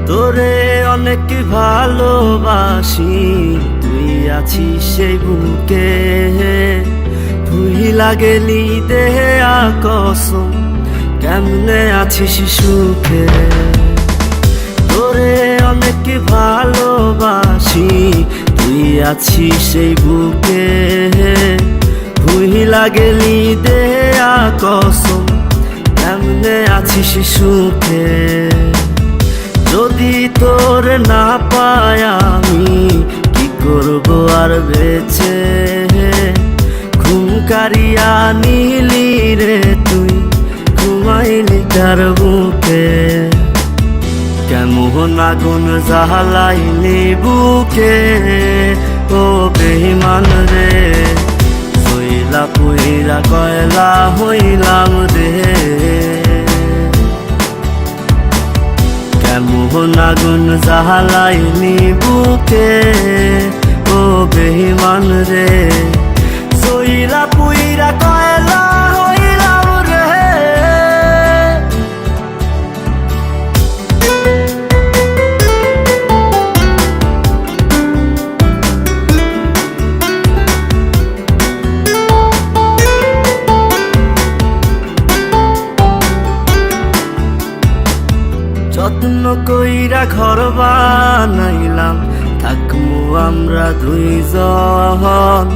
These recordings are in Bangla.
তোরে অনেক ভালোবাসি, তুই আছিস সেই বুকে। ভুইলা গেলি দেহে কসম, কেমনে আছিস সুখে। তোরে অনেক ভালোবাসি, তুই আছিস সেই বুকে। ভুইলা গেলি দেহে কসম, কেমনে আছিস সুখে। যদি তোর না পাই আমি কি করব আর বেঁচে। ঘুম কারিয়া নিলি রে তুই, ঘুমাইলি কার বুকে। কেমন আগুন জ্বালাইলি বুকে, ও বেঈমান রে। জইলা পুইরা কয়লা হইলাম রে। কেমন আগুন জ্বালাইলি বুকে, ও বেঈমান রে। জইলা পুইরা কয়লা হইলাম রে। যত্ন কইরা ঘর বানাইলাম, থাকমু আমরা দুইজন।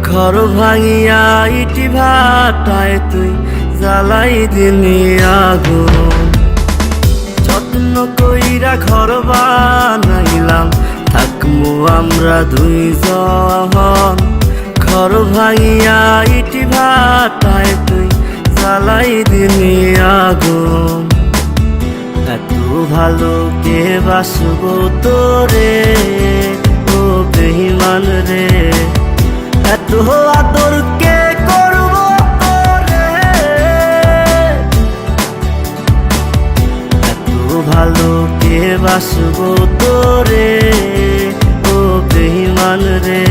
ঘর ভাঙিয়া ইটি ভাটায় তুই জ্বালাই দিলি আগুন। যত্ন কইরা ঘর বানাইলাম, থাকমু আমরা দুইজন। ঘর ভাঙিয়া ইটি ভাটায় তুই জ্বালাই দিলি আগুন। এত ভালো কে বাসবো তোরে, ও বেঈমান রে। এত আদর কে করব তোরে। এত ভালো কে বাসবো তোরে, ও বেঈমান রে।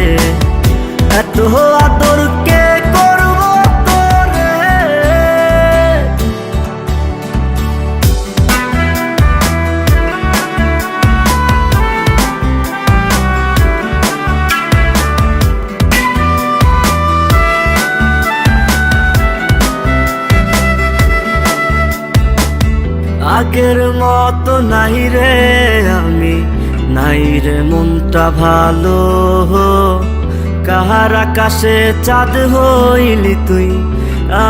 এত আদর কে করব তোরে। আগের মতো নাই রে আমি, নাই রে মনটা ভালো। কাহার আকাশে চাঁদ হইলি তুই,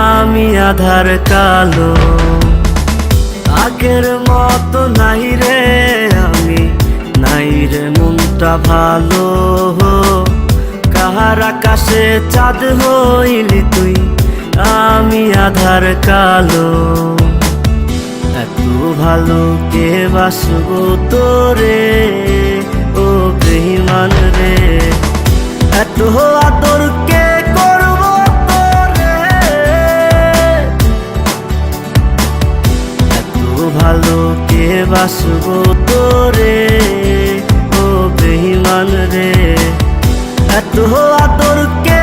আমি আধার কালো। আগের মতো নাই রে আমি, নাই রে মনটা ভালো। কাহার আকাশে চাঁদ হইলি তুই, আমি আধার কালো। এত ভালো কে বাসবো তোরে, ও বেঈমান রে। এত আদর কে করব তোরে। এত ভালো কে বাসবো তোরে, ও বেঈমান রে। এত আদর কে